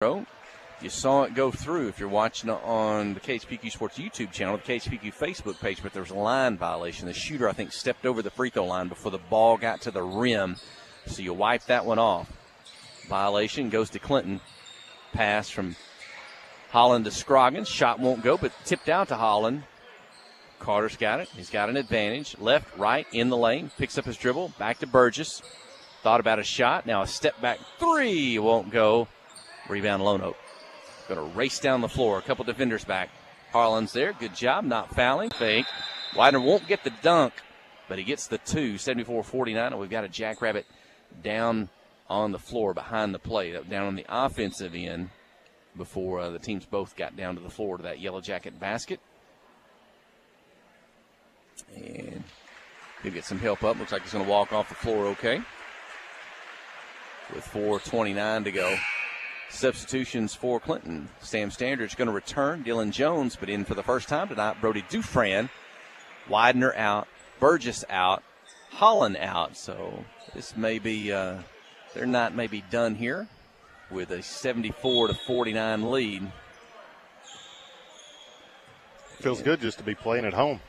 You saw it go through if you're watching on the KHPQ Sports YouTube channel, the KHPQ Facebook page, but there was a line violation. The shooter, I think, stepped over the free throw line before the ball got to the rim, so you wipe that one off. Violation goes to Clinton. Pass from Holland to Scroggins. Shot won't go, but tipped out to Holland. Carter's got it. He's got an advantage. Left, right, in the lane. Picks up his dribble. Back to Burgess. Thought about a shot. Now a step back three won't go. Rebound Lonoke. Going to race down the floor. A couple defenders back. Harlan's there. Good job. Not fouling. Fake. Widener won't get the dunk, but he gets the two. 74-49. And we've got a Jackrabbit down on the floor behind the play. Down on the offensive end before the teams both got down to the floor to that Yellow Jacket basket. And he'll get some help up. Looks like he's going to walk off the floor okay. With 4:29 to go. Substitutions for Clinton. Sam Standard's going to return. Dylan Jones, but in for the first time tonight. Brody Dufran. Widener out. Burgess out. Holland out. So this may be, they're not maybe done here with a 74-49 lead. Feels good just to be playing at home.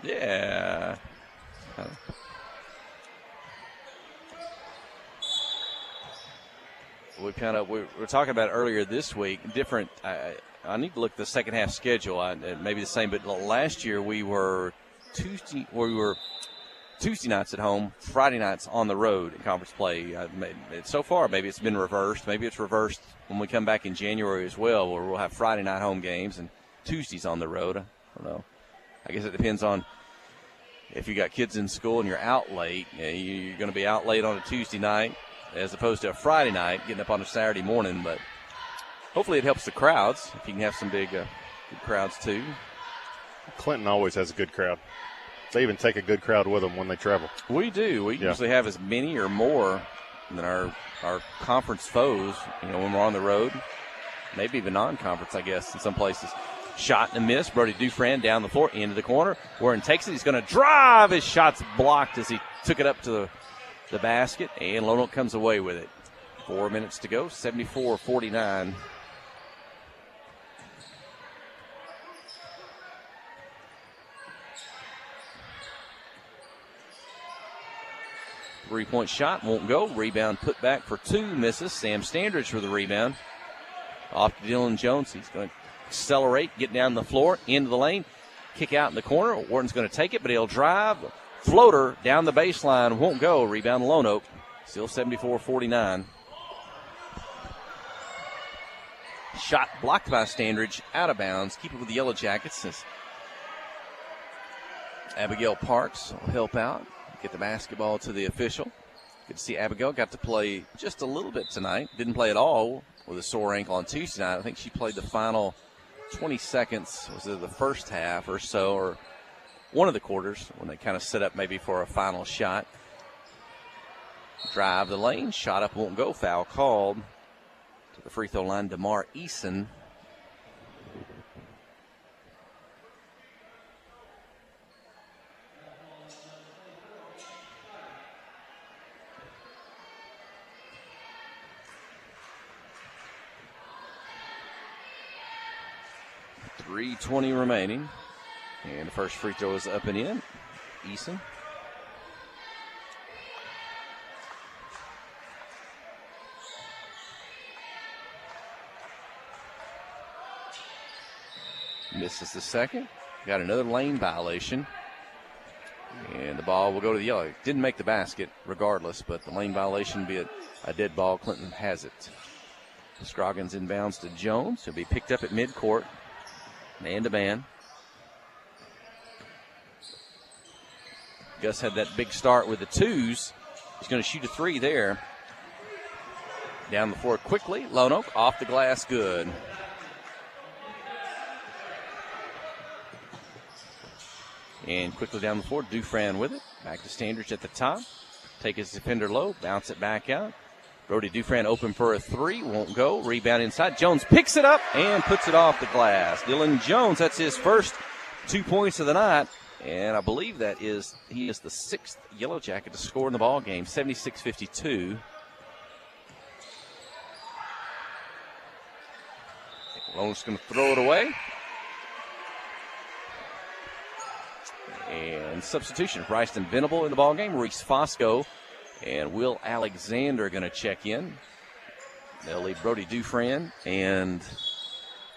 Yeah. We were talking about it earlier this week. Different. I need to look at the second half schedule. It may be the same, but last year we were Tuesday nights at home, Friday nights on the road in conference play. So far, maybe it's been reversed. Maybe it's reversed when we come back in January as well, where we'll have Friday night home games and Tuesdays on the road. I don't know. I guess it depends on if you got kids in school and you're out late. You're going to be out late on a Tuesday night as opposed to a Friday night, getting up on a Saturday morning. But hopefully it helps the crowds, if you can have some big crowds too. Clinton always has a good crowd. They even take a good crowd with them when they travel. We do. We usually have as many or more than our conference foes, when we're on the road. Maybe even non-conference, I guess, in some places. Shot and a miss. Brody Dufran down the floor, into the corner. Warren takes it. He's going to drive. His shot's blocked as he took it up to the basket, and Lonoke comes away with it. 4 minutes to go, 74-49. Three-point shot won't go. Rebound put back for two, misses. Sam Standridge for the rebound. Off to Dylan Jones. He's going to accelerate, get down the floor, into the lane, kick out in the corner. Wharton's going to take it, but he'll drive. Floater down the baseline, won't go. Rebound Lonoke. Still 74-49. Shot blocked by Standridge, out of bounds. Keep it with the Yellow Jackets. As Abigail Parks will help out, get the basketball to the official. Good to see Abigail got to play just a little bit tonight. Didn't play at all with a sore ankle on Tuesday night. I think she played the final 20 seconds. Was it the first half or so, or one of the quarters when they kind of set up maybe for a final shot. Drive the lane. Shot up won't go. Foul called. To the free throw line, DeMar Eason. .320 remaining. And the first free throw is up and in. Eason. Misses the second. Got another lane violation. And the ball will go to the Yellow. Didn't make the basket regardless, but the lane violation be a dead ball. Clinton has it. Scroggins inbounds to Jones. He'll be picked up at midcourt. Man to man. Gus had that big start with the twos. He's going to shoot a three there. Down the floor quickly. Lonoke off the glass, good. And quickly down the floor, Dufran with it. Back to Standridge at the top. Take his defender low, bounce it back out. Brody Dufran open for a three, won't go. Rebound inside. Jones picks it up and puts it off the glass. Dylan Jones, that's his first 2 points of the night. And I believe he is the sixth Yellow Jacket to score in the ball game, 76-52. Lone's going to throw it away. And substitution, Bryson Venable in the ballgame. Reese Fosco and Will Alexander going to check in. They'll leave Brody Dufresne and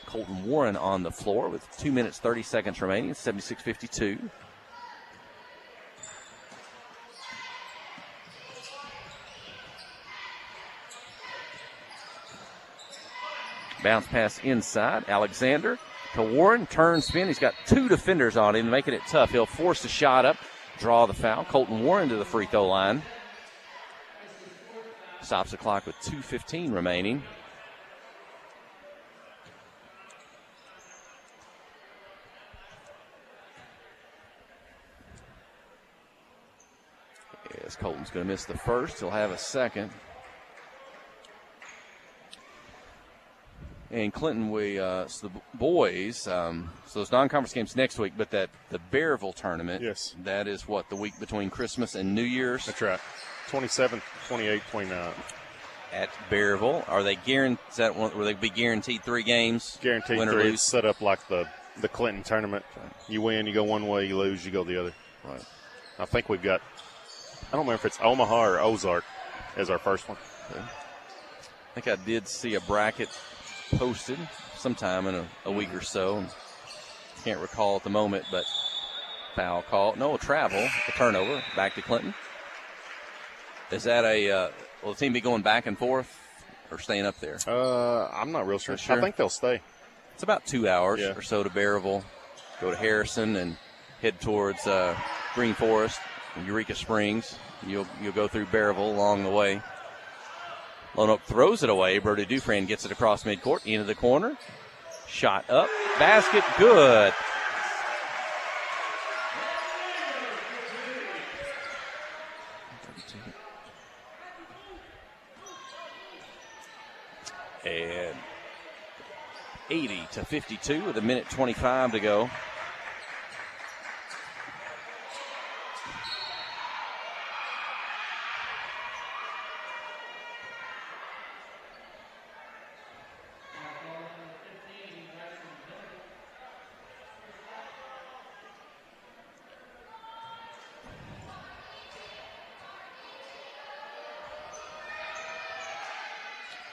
Colton Warren on the floor with 2 minutes, 30 seconds remaining, 76-52. Bounce pass inside. Alexander to Warren. Turn spin. He's got two defenders on him, making it tough. He'll force the shot up, draw the foul. Colton Warren to the free throw line. Stops the clock with 2:15 remaining. Yes, Colton's going to miss the first. He'll have a second. And Clinton, so the boys, so those non-conference games next week, but the Bearville tournament, yes, that is what, the week between Christmas and New Year's? That's right. 27th, 28th, 29th. At Bearville. Are they guaranteed, will they be guaranteed 3 games? Guaranteed win 3. or lose? It's set up like the Clinton tournament. You win, you go one way, you lose, you go the other. Right. I think we've got, I don't remember if it's Omaha or Ozark as our first one. Okay. I think I did see a bracket posted sometime in a week or so. Can't recall at the moment, but foul call. No, a travel, a turnover, back to Clinton. Is that will the team be going back and forth or staying up there? I'm not real sure. I think they'll stay. It's about 2 hours or so to Bearville, go to Harrison and head towards Green Forest and Eureka Springs. You'll go through Bearville along the way. Lone Oak throws it away. Brody Dufresne gets it across midcourt, into the corner. Shot up. Basket good. And 80-52 with 1:25 to go.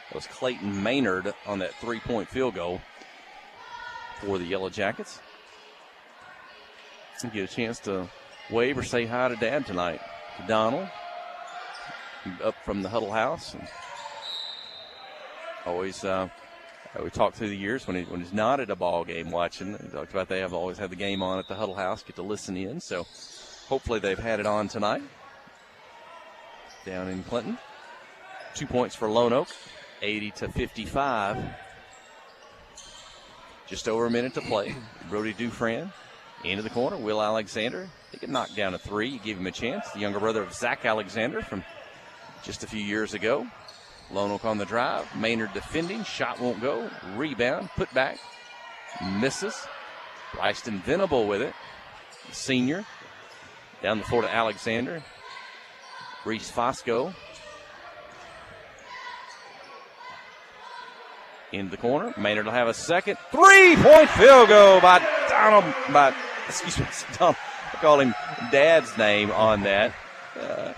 That was Clayton Maynard on that 3-point field goal for the Yellow Jackets. Get a chance to wave or say hi to Dad tonight. To Donald, up from the Huddle House. And always, we talked through the years when he's not at a ball game watching. He talked about they have always had the game on at the Huddle House, get to listen in. So hopefully they've had it on tonight down in Clinton. 2 points for Lone Oak. 80-55. Just over a minute to play. Brody Dufresne into the corner. Will Alexander. He could knock down a 3. You give him a chance. The younger brother of Zach Alexander from just a few years ago. Lone Oak on the drive. Maynard defending. Shot won't go. Rebound. Put back. Misses. Bryson Venable with it. The senior. Down the floor to Alexander. Reese Fosco. Into the corner. Maynard will have a second. 3-point field goal by Donald. Donald. I call him Dad's name on that.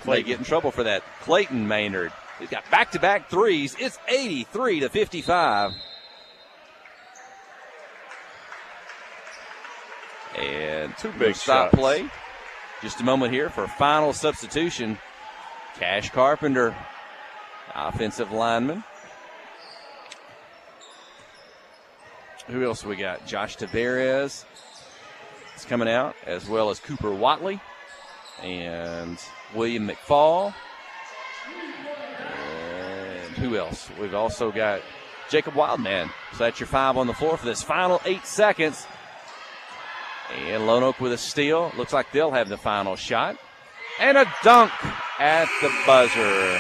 May get in trouble for that. Clayton Maynard. He's got back-to-back threes. It's 83-55. And two big stop shots. Play. Just a moment here for a final substitution. Cash Carpenter, offensive lineman. Who else we got? Josh Tavares is coming out, as well as Cooper Watley and William McFall. And who else? We've also got Jacob Wildman. So that's your 5 on the floor for this final 8 seconds. And Lone Oak with a steal. Looks like they'll have the final shot. And a dunk at the buzzer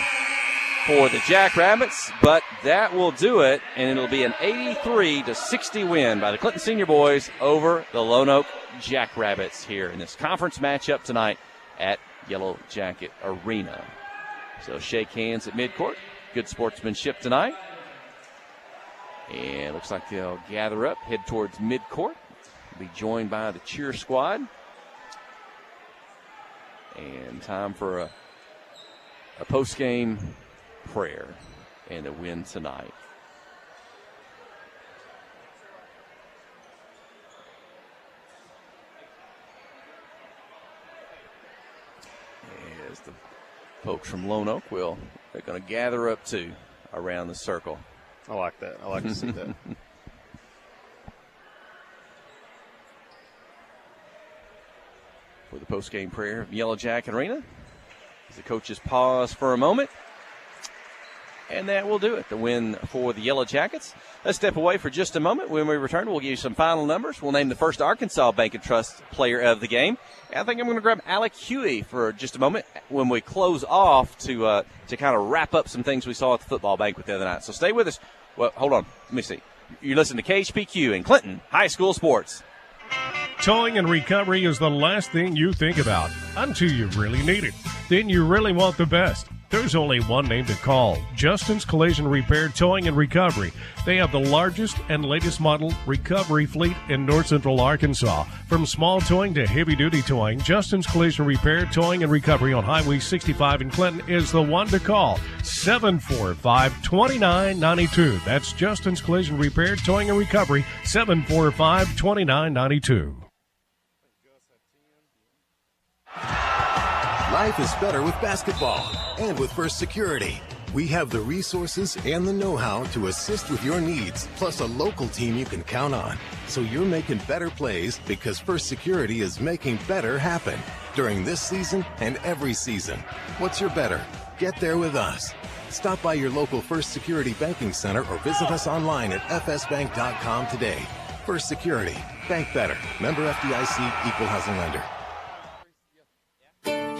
for the Jackrabbits, but that will do it, and it'll be an 83-60 win by the Clinton Senior Boys over the Lone Oak Jackrabbits here in this conference matchup tonight at Yellow Jacket Arena. So shake hands at midcourt. Good sportsmanship tonight. And looks like they'll gather up, head towards midcourt, be joined by the cheer squad. And time for a post-game prayer and a win tonight. As the folks from Lone Oak they're going to gather up too around the circle. I like that. I like to see that. For the post-game prayer of Yellow Jacket Arena, as the coaches pause for a moment. And that will do it. The win for the Yellow Jackets. Let's step away for just a moment. When we return, we'll give you some final numbers. We'll name the first Arkansas Bank and Trust player of the game. And I think I'm going to grab Alec Huey for just a moment when we close off to kind of wrap up some things we saw at the football banquet the other night. So stay with us. Well, hold on. Let me see. You listen to KHPQ in Clinton High School Sports. Towing and recovery is the last thing you think about until you really need it. Then you really want the best. There's only one name to call, Justin's Collision Repair, Towing and Recovery. They have the largest and latest model recovery fleet in North Central Arkansas. From small towing to heavy-duty towing, Justin's Collision Repair, Towing and Recovery on Highway 65 in Clinton is the one to call, 745-2992. That's Justin's Collision Repair, Towing and Recovery, 745-2992. Life is better with basketball and with First Security. We have the resources and the know-how to assist with your needs, plus a local team you can count on. So you're making better plays because First Security is making better happen during this season and every season. What's your better? Get there with us. Stop by your local First Security Banking Center or visit us online at fsbank.com today. First Security. Bank better. Member FDIC, Equal Housing Lender.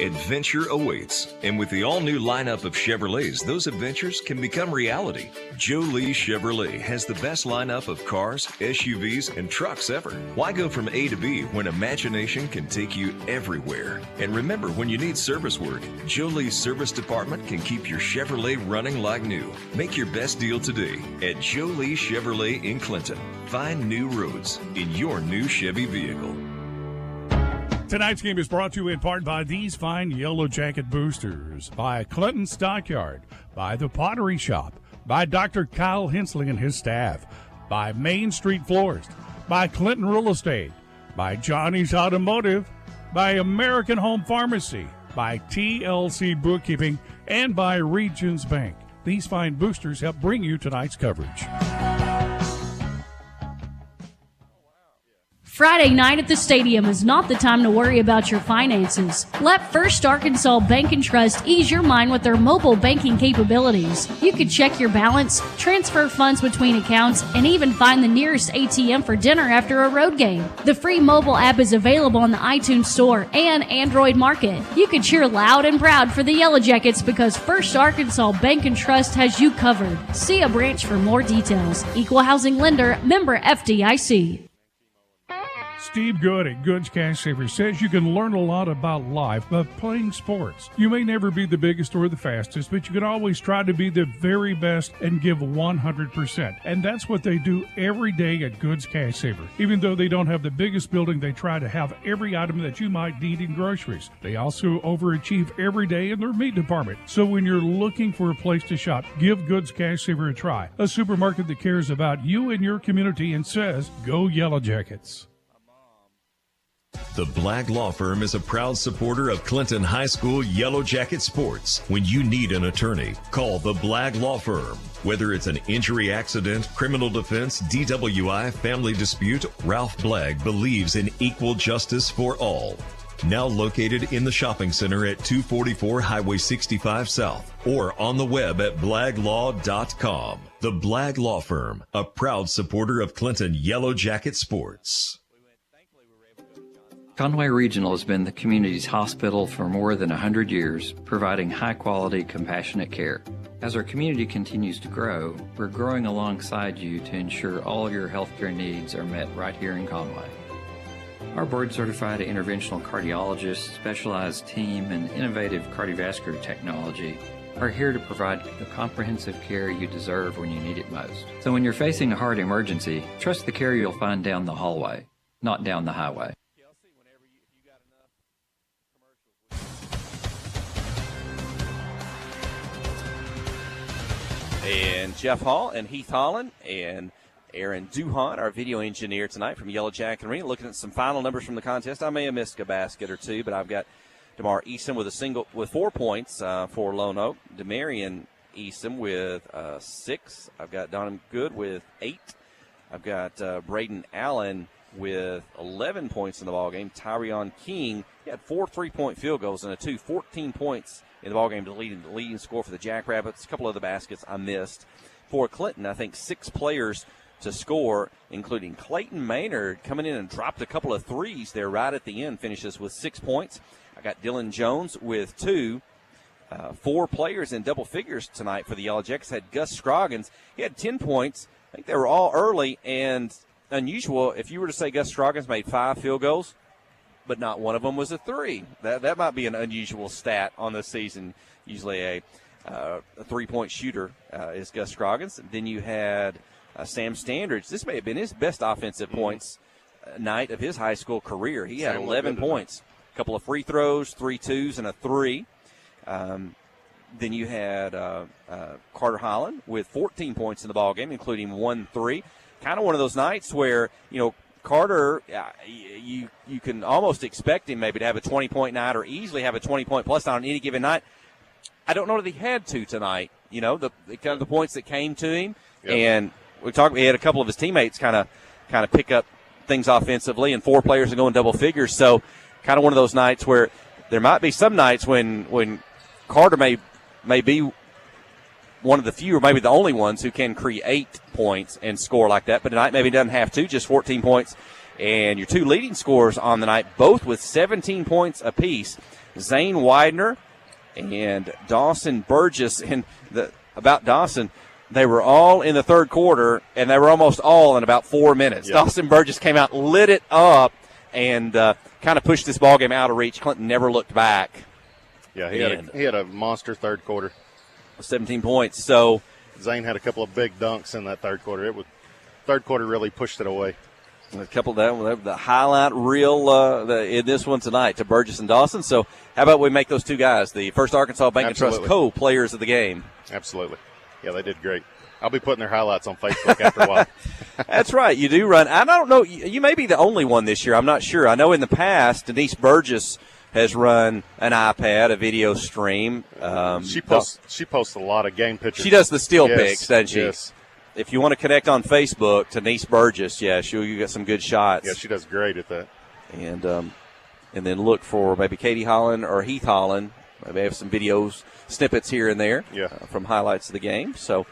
Adventure awaits, and with the all-new lineup of Chevrolets, those adventures can become reality. Jolie Chevrolet has the best lineup of cars, SUVs, and trucks ever. Why go from A to B when imagination can take you everywhere? And remember, when you need service work, Jolie's service department can keep your Chevrolet running like new. Make your best deal today at Jolie Chevrolet in Clinton. Find new roads in your new Chevy vehicle. Tonight's game is brought to you in part by these fine Yellow Jacket boosters, by Clinton Stockyard, by the Pottery Shop, by Dr. Kyle Hensley and his staff, by Main Street Florist, by Clinton Real Estate, by Johnny's Automotive, by American Home Pharmacy, by TLC Bookkeeping, and by Regions Bank. These fine boosters help bring you tonight's coverage. Friday night at the stadium is not the time to worry about your finances. Let First Arkansas Bank and Trust ease your mind with their mobile banking capabilities. You can check your balance, transfer funds between accounts, and even find the nearest ATM for dinner after a road game. The free mobile app is available on the iTunes Store and Android Market. You can cheer loud and proud for the Yellow Jackets because First Arkansas Bank and Trust has you covered. See a branch for more details. Equal Housing Lender, member FDIC. Steve Good at Goods Cash Saver says you can learn a lot about life by playing sports. You may never be the biggest or the fastest, but you can always try to be the very best and give 100%. And that's what they do every day at Goods Cash Saver. Even though they don't have the biggest building, they try to have every item that you might need in groceries. They also overachieve every day in their meat department. So when you're looking for a place to shop, give Goods Cash Saver a try. A supermarket that cares about you and your community and says, go Yellow Jackets. The Black Law Firm is a proud supporter of Clinton High School Yellow Jacket sports. When you need an attorney, call the Black Law Firm. Whether it's an injury accident, criminal defense, DWI, family dispute, Ralph Blagg believes in equal justice for all. Now located in the shopping center at 244 Highway 65 South or on the web at blaglaw.com. The Blagg Law Firm, a proud supporter of Clinton Yellow Jacket sports. Conway Regional has been the community's hospital for more than 100 years, providing high-quality, compassionate care. As our community continues to grow, we're growing alongside you to ensure all your healthcare needs are met right here in Conway. Our board-certified interventional cardiologists, specialized team, and innovative cardiovascular technology are here to provide the comprehensive care you deserve when you need it most. So when you're facing a heart emergency, trust the care you'll find down the hallway, not down the highway. And Jeff Hall and Heath Holland and Aaron Duhon, our video engineer tonight from Yellow Jacket Arena, looking at some final numbers from the contest. I may have missed a basket or two, but I've got DeMar Easton with 4 points for Lone Oak. Demarion Easton with 6. I've got Donham Good with 8. I've got Braden Allen with 11 points in the ballgame. Tyrion King, he had 4 3-point field goals and 14 points in the ballgame to lead the leading score for the Jackrabbits. A couple of the baskets I missed. For Clinton, I think 6 players to score, including Clayton Maynard coming in and dropped a couple of threes there right at the end, finishes with 6 points. I got Dylan Jones with 2. 4 players in double figures tonight for the Yellow Jackets. Had Gus Scroggins. He had 10 points. I think they were all early and unusual. If you were to say Gus Scroggins made 5 field goals, but not one of them was a 3. That might be an unusual stat on the season. Usually a 3-point shooter is Gus Scroggins. Then you had Sam Standridge. This may have been his best offensive points night of his high school career. He had 11 points, a couple of free throws, 3 2s, and a 3. Then you had Carter Holland with 14 points in the ballgame, including 1 3. Kind of one of those nights where, Carter, you can almost expect him maybe to have a 20-point night or easily have a 20-point plus on any given night. I don't know that he had to tonight. The kind of the points that came to him, and we had a couple of his teammates kind of pick up things offensively, and 4 players are going double figures. So, kind of one of those nights where there might be some nights when Carter may be one of the few or maybe the only ones who can create points and score like that. But tonight maybe doesn't have to, just 14 points. And your 2 leading scorers on the night, both with 17 points apiece, Zane Widener and Dawson Burgess. And about Dawson, they were all in the third quarter, and they were almost all in about 4 minutes. Yep. Dawson Burgess came out, lit it up, and kind of pushed this ballgame out of reach. Clinton never looked back. Yeah, he had a monster third quarter. 17 points. So Zane had a couple of big dunks in that third quarter. Third quarter really pushed it away. A couple of the highlight reel in this one tonight to Burgess and Dawson. So how about we make those 2 guys the First Arkansas Bank and Trust co-players of the game? Absolutely. Yeah, they did great. I'll be putting their highlights on Facebook after a while. That's right. You do run. I don't know. You may be the only one this year. I'm not sure. I know in the past, Denise Burgess has run an iPad, a video stream. She posts a lot of game pictures. She does the still pics, doesn't she? Yes. If you want to connect on Facebook, Denise Burgess, you get some good shots. Yeah, she does great at that. And then look for maybe Katie Holland or Heath Holland. Maybe have some videos, snippets here and there from highlights of the game. So,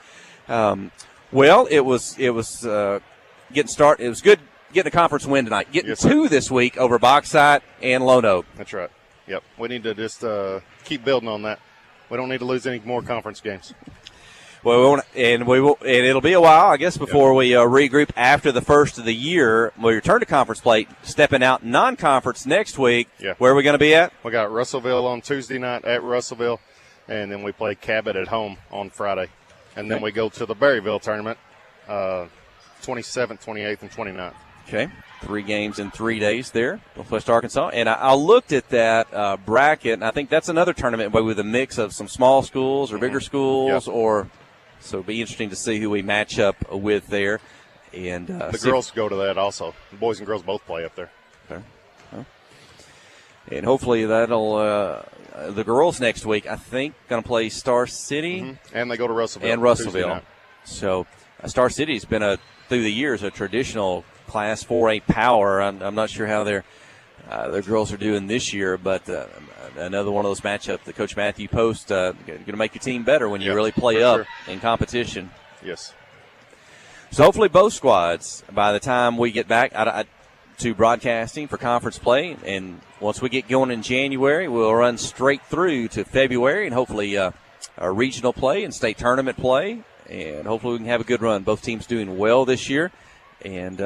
it was getting started. It was good getting a conference win tonight. Getting 2 this week over Bauxite and Lone Oak. That's right. Yep. We need to just keep building on that. We don't need to lose any more conference games. Well, and it'll be a while, I guess, before we regroup after the first of the year. We return to conference play, stepping out non-conference next week. Yeah. Where are we going to be at? We got Russellville on Tuesday night at Russellville, and then we play Cabot at home on Friday. And then we go to the Berryville tournament, 27th, 28th, and 29th. Okay, 3 games in 3 days there, Northwest Arkansas. And I looked at that bracket, and I think that's another tournament with a mix of some small schools or bigger schools, so it'll be interesting to see who we match up with there. And the girls go to that also. The boys and girls both play up there. Okay. And hopefully that'll the girls next week, I think, going to play Star City. Mm-hmm. And they go to Russellville. And Russellville. So Star City's been through the years a traditional Class 4A power. I'm not sure how their girls are doing this year, but another one of those matchups that Coach Matthew posts going to make your team better when you really play up in competition. Yes. So hopefully both squads, by the time we get back to broadcasting for conference play, and once we get going in January, we'll run straight through to February, and hopefully a regional play and state tournament play, and hopefully we can have a good run. Both teams doing well this year, and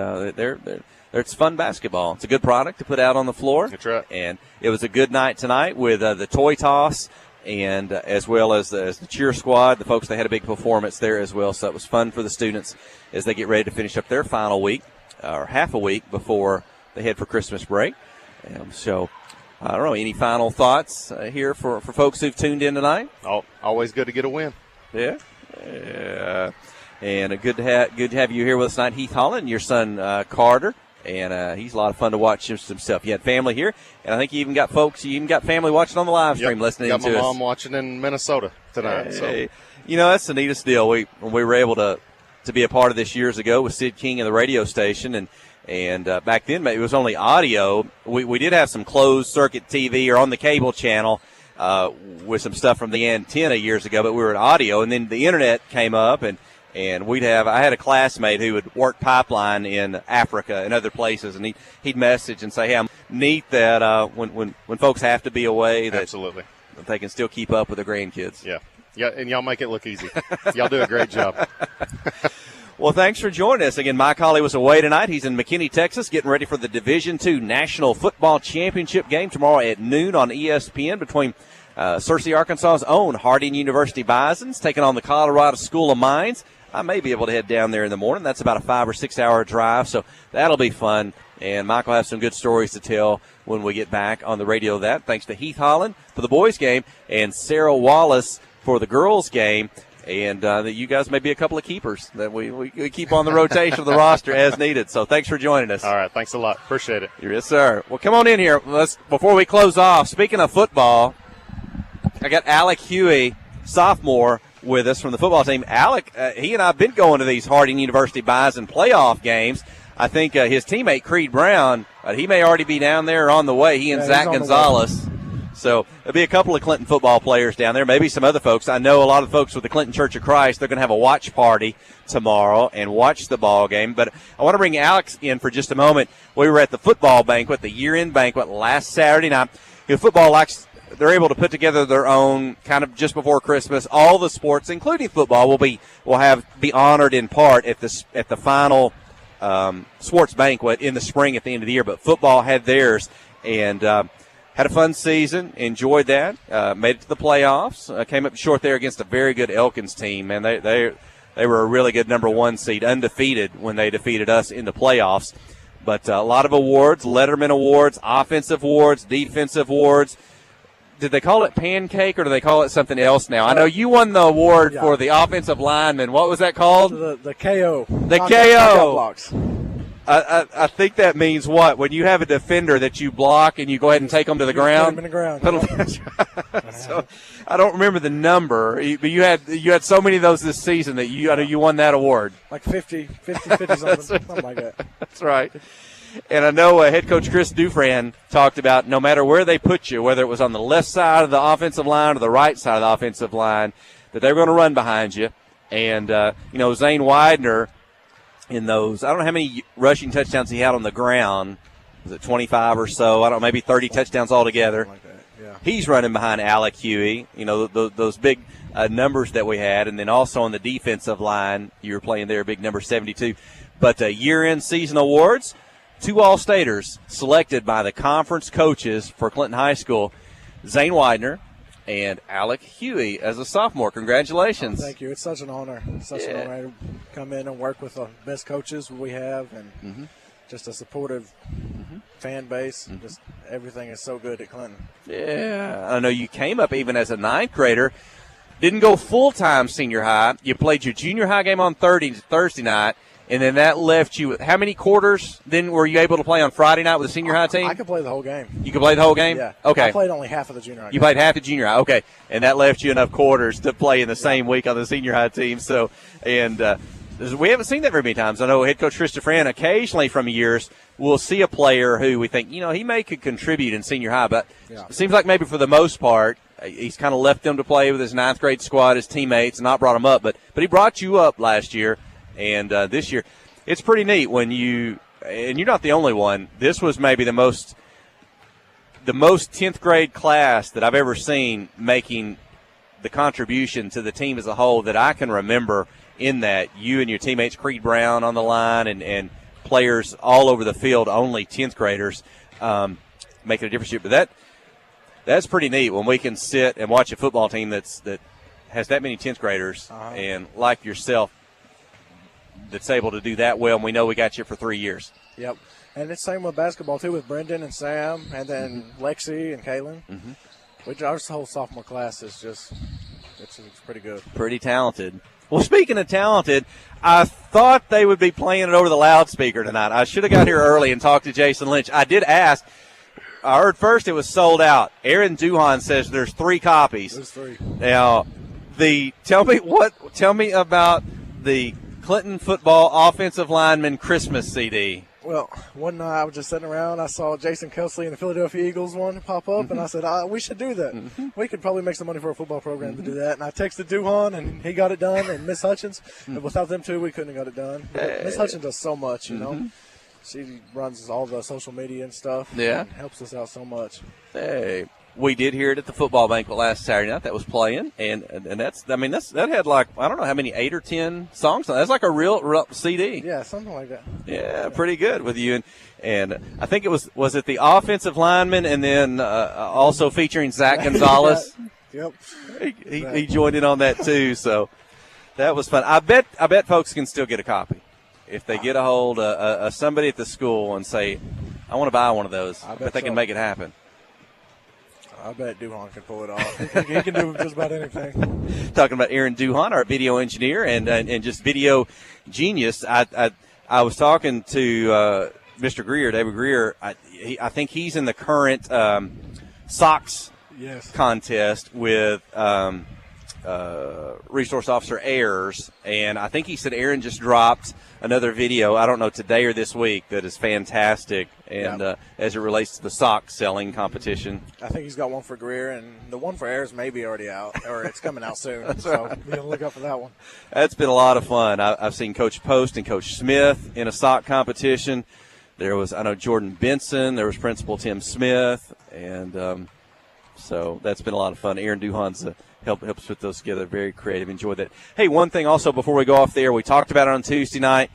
it's fun basketball. It's a good product to put out on the floor. That's right. And it was a good night tonight with the toy toss and as well as the cheer squad, the folks, they had a big performance there as well. So it was fun for the students as they get ready to finish up their final week, or half a week before they head for Christmas break. So I don't know, any final thoughts here for folks who've tuned in tonight? Always good to get a win. Yeah. And good to have you here with us tonight, Heath Holland, your son Carter. And he's a lot of fun to watch himself. You had family here, and I think you even got family watching on the live stream listening to us. Got my mom watching in Minnesota tonight. Hey, so. That's the neatest deal. We were able to be a part of this years ago with Sid King and the radio station, and back then it was only audio. We did have some closed circuit TV or on the cable channel with some stuff from the antenna years ago, but we were in audio, and then the internet came up, and I had a classmate who would work pipeline in Africa and other places, and he'd message and say, hey, I'm neat that when folks have to be away, that absolutely that they can still keep up with their grandkids. Yeah, and y'all make it look easy. Y'all do a great job. Well, thanks for joining us. Again, Mike Holly was away tonight. He's in McKinney, Texas, getting ready for the Division II National Football Championship game tomorrow at noon on ESPN between Searcy, Arkansas's own Harding University Bisons taking on the Colorado School of Mines. I may be able to head down there in the morning. That's about a 5 or 6 hour drive, so that'll be fun. And Mike will have some good stories to tell when we get back on the radio. Thanks to Heath Holland for the boys' game and Sarah Wallace for the girls' game. And that you guys may be a couple of keepers that we keep on the rotation of the roster as needed. So thanks for joining us. All right, thanks a lot. Appreciate it. Yes, sir. Well, come on in here. Before we close off, speaking of football, I got Alec Huey, sophomore, with us from the football team. Alec, he and I have been going to these Harding University Bison playoff games. I think his teammate Creed Brown, he may already be down there or on the way. He and Zach Gonzalez. So there'll be a couple of Clinton football players down there, maybe some other folks. I know a lot of folks with the Clinton Church of Christ, they're going to have a watch party tomorrow and watch the ball game. But I want to bring Alex in for just a moment. We were at the football banquet, the year-end banquet last Saturday night. Football likes – they're able to put together their own kind of just before Christmas. All the sports, including football, will be honored in part at the final sports banquet in the spring at the end of the year. But football had theirs and had a fun season. Enjoyed that. Made it to the playoffs. Came up short there against a very good Elkins team. Man, they were a really good number 1 seed, undefeated when they defeated us in the playoffs. But a lot of awards, Letterman awards, offensive awards, defensive awards. Did they call it pancake or do they call it something else now? I know you won the award for the offensive lineman. What was that called? The KO. The KO. Blocks. I think that means what? When you have a defender that you block and you go ahead and take them to the ground? Put them in the ground. So, I don't remember the number, but you had so many of those this season that you won that award. Like 50 something like that. That's right. And I know head coach Chris Dufran talked about no matter where they put you, whether it was on the left side of the offensive line or the right side of the offensive line, that they were going to run behind you. And, Zane Widener in those, I don't know how many rushing touchdowns he had on the ground. Was it 25 or so? I don't know, maybe 30 touchdowns altogether. Like that. Yeah. He's running behind Alec Huey, those big numbers that we had. And then also on the defensive line, you were playing there, big number 72. But year-end season awards, 2 All-Staters selected by the conference coaches for Clinton High School, Zane Widener and Alec Huey as a sophomore. Congratulations. Thank you. It's such an honor. It's such an honor to come in and work with the best coaches we have and just a supportive fan base. Just everything is so good at Clinton. Yeah. I know you came up even as a 9th grader. Didn't go full-time senior high. You played your junior high game on Thursday night. And then that left you – how many quarters then were you able to play on Friday night with the senior high team? I could play the whole game. You could play the whole game? Yeah. Okay. I played only half of the junior high game. You played half the junior high. Okay. And that left you enough quarters to play in the same week on the senior high team. So, and we haven't seen that very many times. I know head coach Chris Dufran occasionally from years will see a player who we think, he could contribute in senior high. But it seems like maybe for the most part, he's kind of left them to play with his 9th grade squad, his teammates, and not brought them up. But he brought you up last year and this year. It's pretty neat when and you're not the only one. This was maybe the most 10th grade class that I've ever seen making the contribution to the team as a whole that I can remember, in that you and your teammates, Creed Brown on the line and players all over the field, only 10th graders, making a difference. But that's pretty neat when we can sit and watch a football team that has that many 10th graders and like yourself that's able to do that well, and we know we got you for 3 years. Yep. And it's same with basketball, too, with Brendan and Sam and then Lexi and Kaylin. Which our whole sophomore class is just it's pretty good. Pretty talented. Well, speaking of talented, I thought they would be playing it over the loudspeaker tonight. I should have got here early and talked to Jason Lynch. I did ask. I heard first it was sold out. Aaron Duhan says there's 3 copies. There's 3. Now, tell me about the Clinton football offensive lineman Christmas CD. Well, one night I was just sitting around. I saw Jason Kelsey and the Philadelphia Eagles one pop up, and I said, we should do that. We could probably make some money for a football program to do that. And I texted Duhan, and he got it done, and Miss Hutchins. And without them two, we couldn't have got it done. Miss Hutchins does so much, you know. She runs all the social media and stuff. Yeah. And helps us out so much. Hey. We did hear it at the football banquet last Saturday night. That was playing, and that had like, I don't know how many, 8 or 10 songs. That's like a real CD. Yeah, something like that. Yeah, pretty good with you, and I think it was it the offensive lineman, and then also featuring Zach Gonzalez. Yep. He joined in on that too, so that was fun. I bet folks can still get a copy if they get a hold of somebody at the school and say, I want to buy one of those. I bet they can make it happen. I bet Duhan can pull it off. He can do just about anything. Talking about Aaron Duhan, our video engineer and just video genius. I was talking to Mr. Greer, David Greer. I think he's in the current socks contest with Resource Officer Ayers, and I think he said Aaron just dropped another video, I don't know, today or this week, that is fantastic, and as it relates to the sock selling competition. I think he's got one for Greer, and the one for Ayers may be already out, or it's coming out soon, so you can look up for that one. That's been a lot of fun. I've seen Coach Post and Coach Smith in a sock competition. There was, I know, Jordan Benson. There was Principal Tim Smith, and so that's been a lot of fun. Aaron Duhan's helps put those together. Very creative. Enjoy that. Hey, one thing also before we go off there, we talked about it on Tuesday night,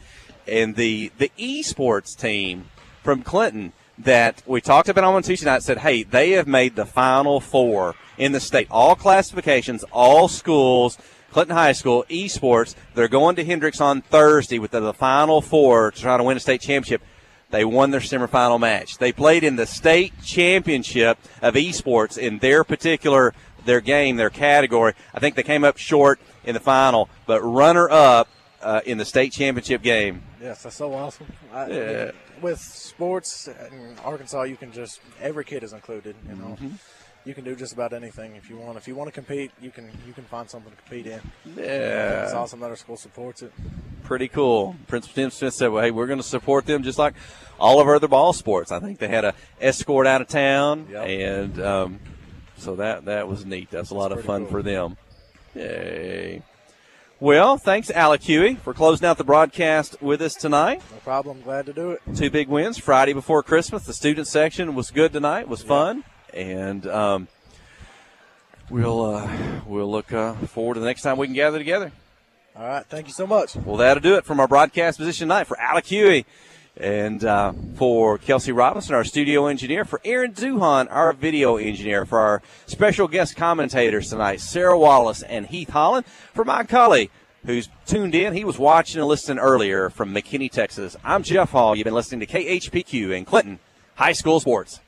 and the esports team from Clinton that we talked about on Tuesday night said, hey, they have made the Final Four in the state. All classifications, all schools, Clinton High School, esports. They're going to Hendricks on Thursday with the Final Four to try to win a state championship. They won their semifinal match. They played in the state championship of esports in their game, their category. I think they came up short in the final, but runner-up in the state championship game. Yes, that's so awesome. With sports in Arkansas, you can just – every kid is included, you know. You can do just about anything if you want. If you want to compete, you can find something to compete in. Yeah. It's awesome that our school supports it. Pretty cool. Principal Tim Smith said, well, hey, we're going to support them just like all of our other ball sports. I think they had a escort out of town, and so that was neat. That's a lot of fun for them. Yay. Well, thanks, Alec Huey, for closing out the broadcast with us tonight. No problem. Glad to do it. 2 big wins Friday before Christmas. The student section was good tonight. Was fun. And we'll look forward to the next time we can gather together. All right. Thank you so much. Well, that'll do it from our broadcast position tonight. For Alec Huey and for Kelsey Robinson, our studio engineer, for Aaron Duhan, our video engineer, for our special guest commentators tonight, Sarah Wallace and Heath Holland, for my colleague who's tuned in. He was watching and listening earlier from McKinney, Texas. I'm Jeff Hall. You've been listening to KHPQ in Clinton High School Sports.